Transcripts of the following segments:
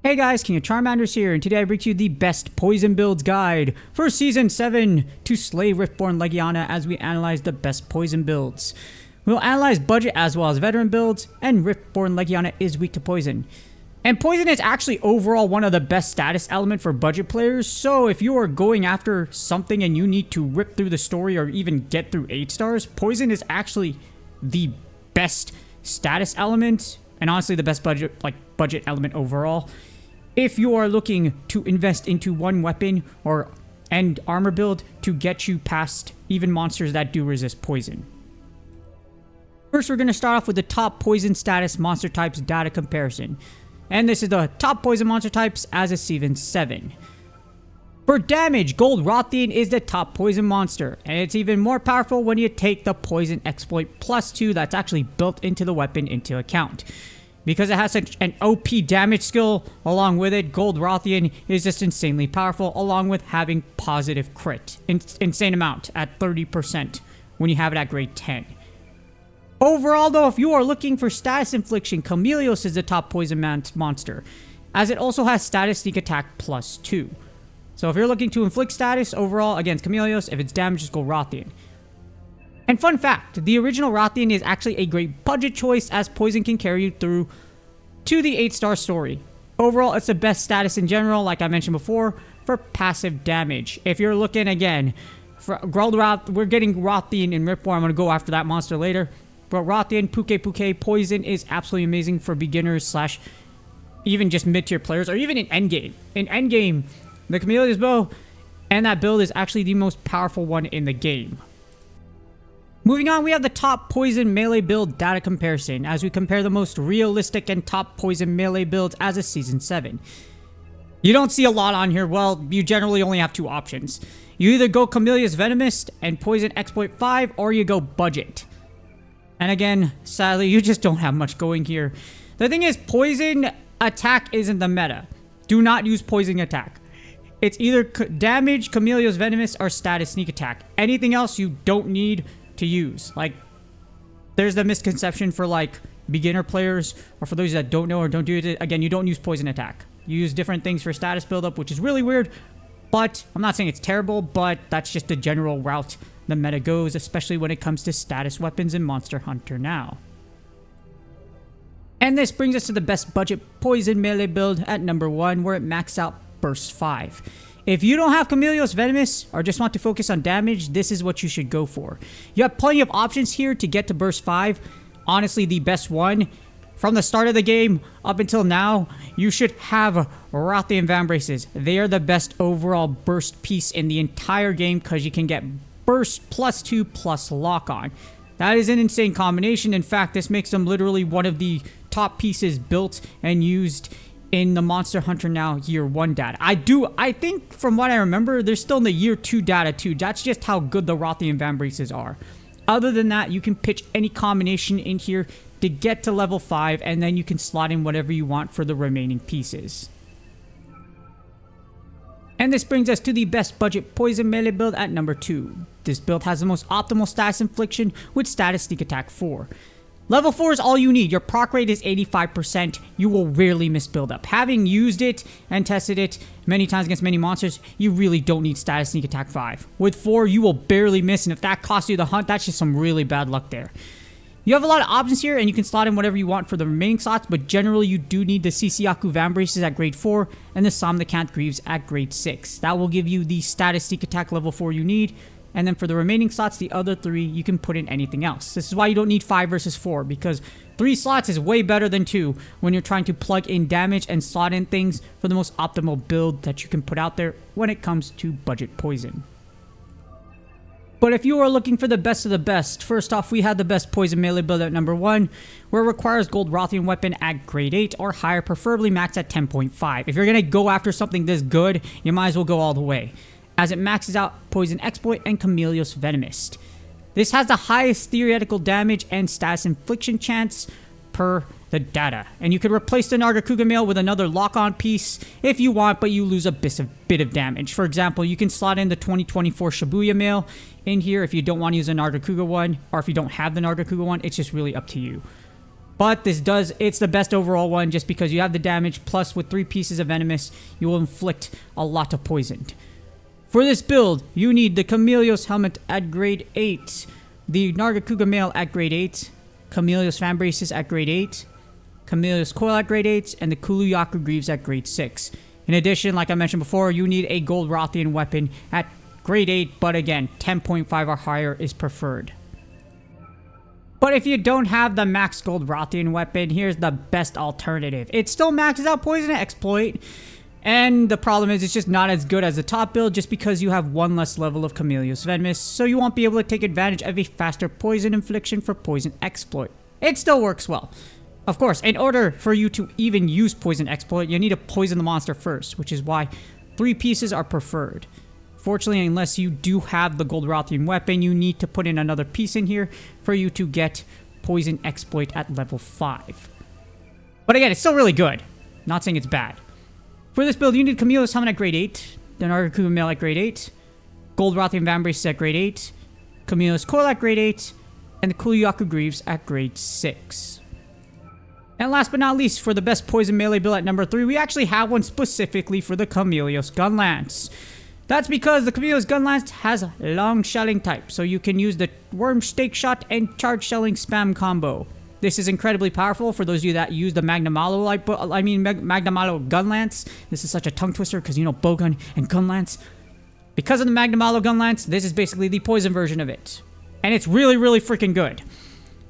Hey guys, King of Charmanders here, and today I bring to you the best poison builds guide for Season 7 to slay Riftborne Legiana as we analyze the best poison builds. We'll analyze budget as well as veteran builds, and Riftborne Legiana is weak to poison. And poison is actually overall one of the best status element for budget players, so if you are going after something and you need to rip through the story or even get through 8 stars, poison is actually the best status element, and honestly the best budget element overall. If you are looking to invest into one weapon and armor build to get you past even monsters that do resist poison. First, we're going to start off with the top poison status monster types data comparison. And this is the top poison monster types as of Season 7. For damage, Gold Rothian is the top poison monster, and it's even more powerful when you take the poison exploit +2 that's actually built into the weapon into account. Because it has such an OP damage skill along with it, Gold Rothian is just insanely powerful, along with having positive crit. Insane amount at 30% when you have it at grade 10. Overall though, if you are looking for status infliction, Chameleos is the top poison monster, as it also has status sneak attack +2. So if you're looking to inflict status overall against Chameleos, if it's damage, just Gold Rothian. And fun fact, the original Rothian is actually a great budget choice as poison can carry you through to the 8-star story. Overall, it's the best status in general, like I mentioned before, for passive damage. If you're looking again, for we're getting Rothian in Riftborne. I'm going to go after that monster later. But Rothian, Puke, poison is absolutely amazing for beginners / even just mid-tier players, or even in endgame. In endgame, the Chameleos bow and that build is actually the most powerful one in the game. Moving on, we have the top poison melee build data comparison as we compare the most realistic and top poison melee builds as of Season 7. You don't see a lot on here. Well, you generally only have 2 options. You either go Chameleos Venomist and Poison Exploit 5, or you go budget. And again, sadly, you just don't have much going here. The thing is, poison attack isn't the meta. Do not use poison attack. It's either damage, Chameleos Venomist, or status sneak attack. Anything else you don't need to use. Like, there's the misconception for like beginner players, or for those that don't know or don't do it. Again, you don't use poison attack. You use different things for status buildup, which is really weird. But I'm not saying it's terrible, but that's just the general route the meta goes, especially when it comes to status weapons in Monster Hunter now. And this brings us to the best budget poison melee build at number 1, where it maxes out Burst 5. If you don't have Chameleos Venomous or just want to focus on damage, this is what you should go for. You have plenty of options here to get to Burst 5. Honestly, the best one. From the start of the game up until now, you should have Rothian Vambraces. They are the best overall burst piece in the entire game because you can get Burst +2 plus Lock On. That is an insane combination. In fact, this makes them literally one of the top pieces built and used in the Monster Hunter Now Year 1 data. I think from what I remember, they're still in the Year 2 data too. That's just how good the Rothian Vambraces are. Other than that, you can pitch any combination in here to get to level 5, and then you can slot in whatever you want for the remaining pieces. And this brings us to the best budget poison melee build at number 2. This build has the most optimal status infliction with status sneak attack 4. Level 4 is all you need. Your proc rate is 85%. You will rarely miss build up. Having used it and tested it many times against many monsters, you really don't need status sneak attack 5. With 4, you will barely miss, and if that costs you the hunt, that's just some really bad luck there. You have a lot of options here, and you can slot in whatever you want for the remaining slots, but generally you do need the Sisiaku Vambraces at grade 4 and the Somnicant Greaves at grade 6. That will give you the status sneak attack level 4 you need. And then for the remaining slots, the other 3, you can put in anything else. This is why you don't need 5 versus 4, because 3 slots is way better than 2 when you're trying to plug in damage and slot in things for the most optimal build that you can put out there when it comes to budget poison. But if you are looking for the best of the best, first off, we have the best poison melee build at number 1, where it requires Gold Rothian weapon at grade 8 or higher, preferably max at 10.5. If you're going to go after something this good, you might as well go all the way, as it maxes out Poison Exploit and Chameleos Venomist. This has the highest theoretical damage and status infliction chance per the data, and you could replace the Nargacuga mail with another lock-on piece if you want, but you lose a bit of damage. For example, you can slot in the 2024 Shibuya mail in here if you don't want to use a Nargacuga one, or if you don't have the Nargacuga one, it's just really up to you. But it's the best overall one just because you have the damage, plus with 3 pieces of Venomous, you will inflict a lot of poison. For this build, you need the Chameleos Helmet at grade 8, the Nargacuga Mail at grade 8, Chameleos Fan Braces at grade 8, Chameleos Coil at grade 8, and the Kuluyaku Greaves at grade 6. In addition, like I mentioned before, you need a Gold Rothian weapon at grade 8, but again, 10.5 or higher is preferred. But if you don't have the max Gold Rothian weapon, here's the best alternative. It still maxes out Poison and Exploit, and the problem is it's just not as good as the top build just because you have 1 less level of Chameleos Venomous, so you won't be able to take advantage of a faster Poison Infliction for Poison Exploit. It still works well. Of course, in order for you to even use Poison Exploit, you need to poison the monster first, which is why 3 pieces are preferred. Fortunately, unless you do have the Gold Rothian weapon, you need to put in another piece in here for you to get Poison Exploit at level 5. But again, it's still really good. Not saying it's bad. For this build, you need Chameleos Helmet at grade 8, the Nargacuga Mail at grade 8, Gold Rothian Fan Braces at grade 8, Chameleos Coil at grade 8, and the Kuluyaku Greaves at grade 6. And last but not least, for the best poison melee build at number 3, we actually have one specifically for the Chameleos Gunlance. That's because the Chameleos Gunlance has long shelling type, so you can use the Worm Stake Shot and Charge Shelling Spam combo. This is incredibly powerful for those of you that use the Magnamalo Gunlance. This is such a tongue twister because you know Bowgun and Gunlance. Because of the Magnamalo Gunlance, this is basically the poison version of it. And it's really, really freaking good.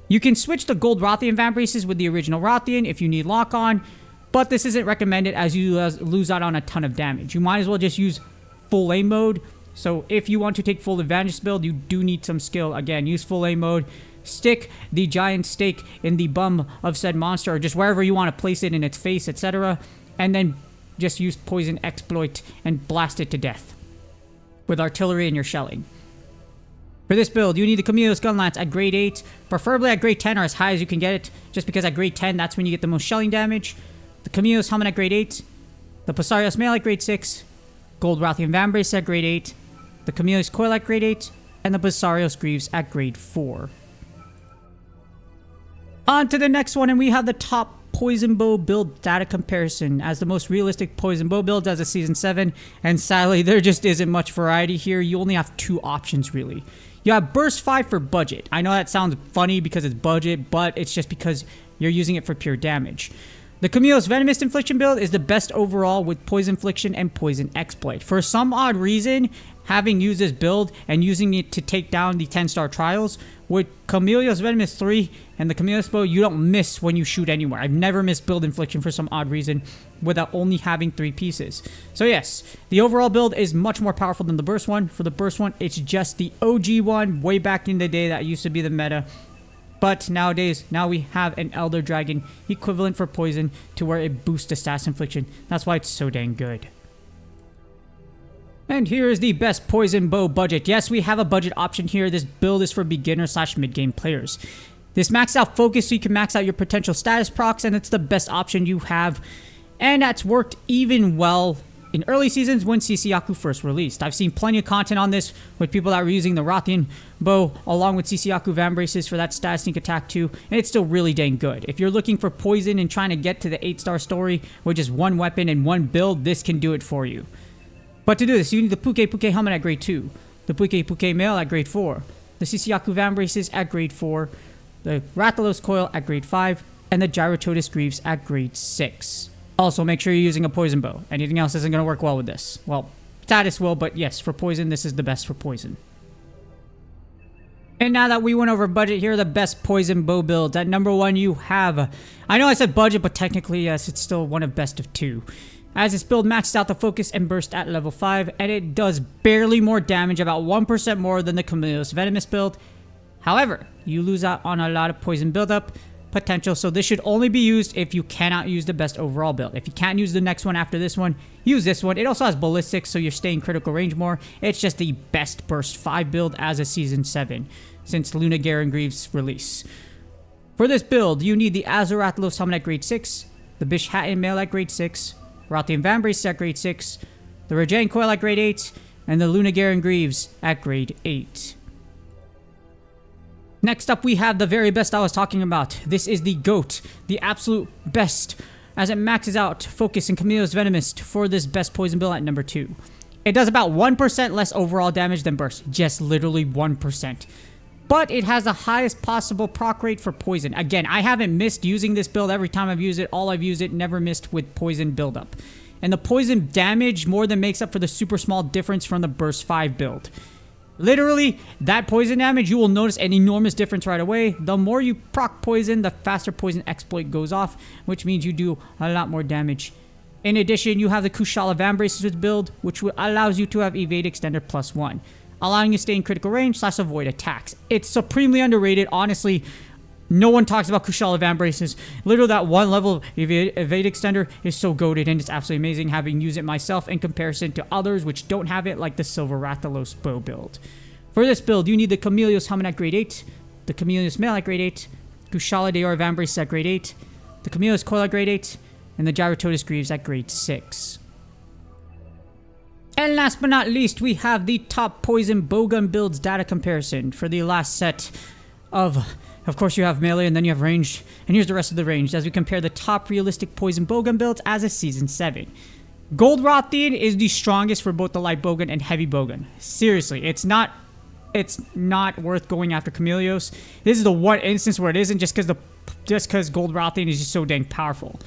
You can switch to Gold Rothian Fan Braces with the original Rothian if you need lock-on, but this isn't recommended as you lose out on a ton of damage. You might as well just use full aim mode. So if you want to take full advantage of this build, you do need some skill. Again, use full aim mode. Stick the giant stake in the bum of said monster, or just wherever you want to place it in its face, etc. And then just use Poison Exploit and blast it to death with artillery and your shelling. For this build, you need the Chameleos Gunlance at grade 8, preferably at grade 10 or as high as you can get it, just because at grade 10, that's when you get the most shelling damage. The Chameleos Helmet at grade 8, the Posarios Mail at grade 6, Gold Rothian Fan Braces at grade 8, the Chameleos Coil at grade 8, and the Posarios Greaves at grade 4. On to the next one, and we have the top Poison Bow build data comparison as the most realistic Poison Bow builds as of Season 7, and sadly, there just isn't much variety here. You only have 2 options, really. You have Burst 5 for budget. I know that sounds funny because it's budget, but it's just because you're using it for pure damage. The Chameleos Venomous Infliction build is the best overall with Poison Infliction and Poison Exploit. For some odd reason, having used this build and using it to take down the 10-star trials, with Chameleos Venomous 3 and the Chameleos Bow, you don't miss when you shoot anywhere. I've never missed build Infliction for some odd reason without only having 3 pieces. So yes, the overall build is much more powerful than the Burst one. For the Burst one, it's just the OG one way back in the day that used to be the meta. But nowadays, now we have an Elder Dragon equivalent for poison to where it boosts the stats infliction. That's why it's so dang good. And here is the best Poison Bow budget. Yes, we have a budget option here. This build is for beginner / mid-game players. This maxed out focus so you can max out your potential status procs, and it's the best option you have. And that's worked even well in early seasons when CCyaku first released. I've seen plenty of content on this with people that were using the Rothian bow along with CCyaku Fan Braces for that stat sneak attack too, and it's still really dang good. If you're looking for poison and trying to get to the 8-star story with just 1 weapon and 1 build, this can do it for you. But to do this, you need the Puke Helmet at grade 2, the Puke Mail at grade 4, the CCyaku Fan Braces at grade 4, the Rathalos Coil at grade 5, and the Gyrototus Greaves at grade 6. Also, make sure you're using a poison bow. Anything else isn't going to work well with this. Well, status will, but yes, for poison, this is the best for poison. And now that we went over budget, here are the best poison bow builds. At number 1, you have... I know I said budget, but technically, yes, it's still one of best of 2. As this build maxed out the focus and burst at level 5, and it does barely more damage, about 1% more than the Chameleos Venomous build. However, you lose out on a lot of poison buildup potential, so this should only be used if you cannot use the best overall build. If you can't use the next one after this one, use this one. It also has ballistics, so you're staying critical range more. It's just the best burst 5 build as of Season 7 since Luna Garen Greaves' release. For this build, you need the Azorathalos Helmet at grade 6, the Bish Hatton Mail at grade 6, Rothian Fan Braces at grade 6, the Rajan Coil at grade 8, and the Luna Garen Greaves at grade 8. Next up, we have the very best I was talking about. This is the GOAT, the absolute best, as it maxes out Focus and Chameleon's Venomist for this best poison build at number 2. It does about 1% less overall damage than Burst, just literally 1%. But it has the highest possible proc rate for poison. Again, I haven't missed using this build every time I've used it. All I've used it, never missed with poison buildup. And the poison damage more than makes up for the super small difference from the Burst 5 build. Literally, that poison damage, you will notice an enormous difference right away. The more you proc poison, the faster poison exploit goes off, which means you do a lot more damage. In addition, you have the Kushala Vambraces with build, which allows you to have Evade Extender +1, allowing you to stay in critical range / avoid attacks. It's supremely underrated, honestly. No one talks about Kushala Vambraces. Literally, that one level of evade extender is so goated, and it's absolutely amazing having used it myself in comparison to others which don't have it, like the Silver Rathalos bow build. For this build, you need the Chameleos Helmet at grade 8, the Chameleos Mail at grade 8, Kushala Deor Vambraces at grade 8, the Chameleos Coil at grade 8, and the Gyrototus Greaves at grade 6. And last but not least, we have the top poison bowgun builds data comparison for the last set of course you have melee and then you have ranged, and here's the rest of the range as we compare the top realistic poison bowgun builds as of Season 7. Gold Rothian is the strongest for both the light bowgun and heavy bowgun. Seriously, it's not worth going after Chameleos. This is the one instance where it isn't, just because Gold Rothian is just so dang powerful.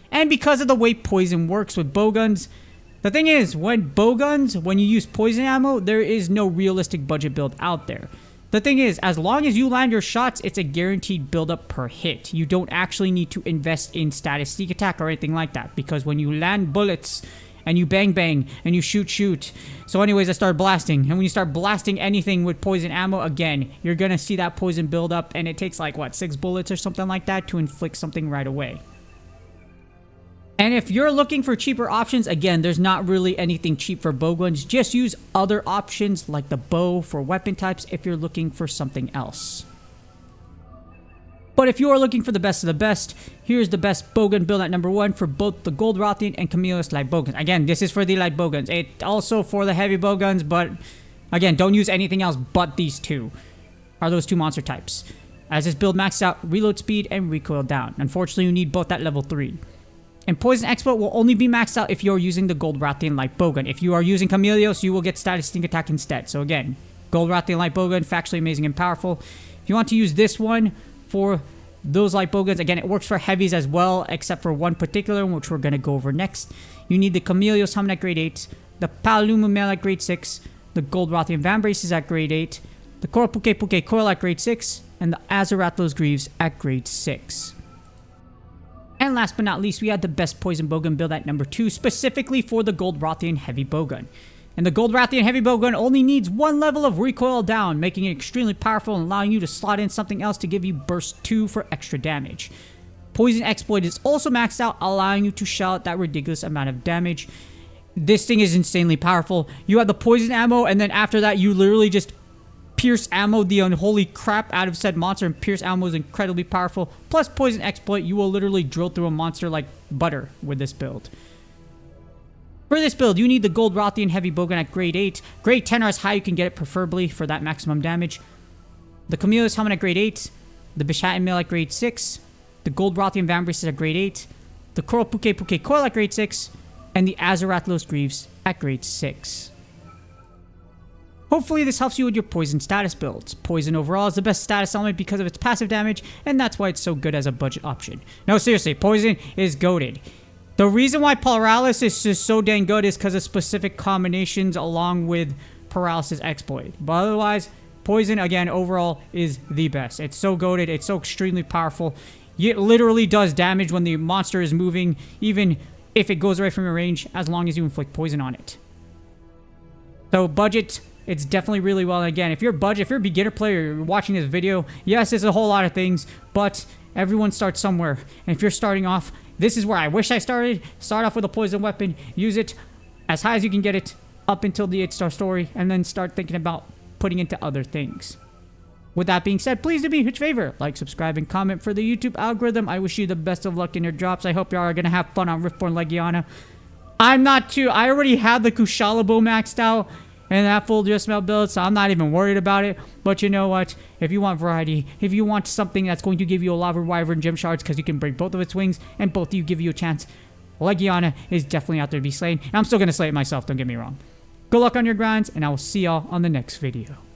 And because of the way poison works with bowguns, the thing is, when you use poison ammo, there is no realistic budget build out there. The thing is, as long as you land your shots, it's a guaranteed buildup per hit. You don't actually need to invest in status sneak attack or anything like that, because when you land bullets and you bang bang and you shoot. So anyways, I started blasting, and when you start blasting anything with poison ammo, again, you're gonna see that poison build up, and it takes like, what, 6 bullets or something like that to inflict something right away. And if you're looking for cheaper options, again, there's not really anything cheap for bowguns. Just use other options like the bow for weapon types if you're looking for something else. But if you are looking for the best of the best, here's the best bowgun build at number 1 for both the Gold Rothian and Chameleos light bowguns. Again, this is for the light bowguns. It also for the heavy bowguns, but again, don't use anything else but these two. Are those two monster types. As this build maxes out reload speed and recoil down. Unfortunately, you need both at level 3. And Poison Exploit will only be maxed out if you're using the Gold Rothian Light Bowgun. If you are using Chameleos, you will get Status Sneak Attack instead. So again, Gold Rothian Light Bowgun, factually amazing and powerful. If you want to use this one for those Light Bowguns, again, it works for heavies as well, except for one particular one, which we're going to go over next. You need the Chameleos Helmet at grade 8, the Palumu Mail at grade 6, the Gold Rothian Vambraces at grade 8, the Koropuke Coil at grade 6, and the Azaratlos Greaves at grade 6. And last but not least, we had the best Poison Bowgun build at number 2, specifically for the Gold Rothian Heavy Bowgun. And the Gold Rothian Heavy Bowgun only needs one level of recoil down, making it extremely powerful and allowing you to slot in something else to give you burst 2 for extra damage. Poison Exploit is also maxed out, allowing you to shell out that ridiculous amount of damage. This thing is insanely powerful. You have the poison ammo, and then after that, you literally just pierce ammo the unholy crap out of said monster, and pierce ammo is incredibly powerful. Plus Poison Exploit, you will literally drill through a monster like butter with this build. For this build, you need the Gold Rothian Heavy Bowgun at grade 8. Grade 10 or as high you can get it, preferably for that maximum damage. The Chameleos Helmet at grade 8. The Bishatin Mail at grade 6. The Gold Rothian Vambraces at grade 8. The Koropuke Coil at grade 6. And the Azaratlos Greaves at grade 6. Hopefully this helps you with your poison status builds. Poison overall is the best status element because of its passive damage, and that's why it's so good as a budget option. No, seriously, poison is goated. The reason why Paralysis is just so dang good is because of specific combinations along with Paralysis Exploit. But otherwise, poison, again, overall is the best. It's so goated, it's so extremely powerful. It literally does damage when the monster is moving, even if it goes away from your range, as long as you inflict poison on it. So budget, it's definitely really well. And again, if you're a beginner player, you're watching this video, yes, it's a whole lot of things, but everyone starts somewhere. And if you're starting off, this is where I wish I started. Start off with a poison weapon, use it as high as you can get it up until the 8-star story, and then start thinking about putting into other things. With that being said, please do me a huge favor. Like, subscribe, and comment for the YouTube algorithm. I wish you the best of luck in your drops. I hope you are going to have fun on Riftborne Legiana. I already have the Kushala bow maxed out. and that full just melt build, so I'm not even worried about it. But you know what? If you want variety, if you want something that's going to give you a Lava Wyvern gem shards because you can break both of its wings and both of you give you a chance, Legiana is definitely out there to be slain. And I'm still going to slay it myself, don't get me wrong. Good luck on your grinds, and I will see y'all on the next video.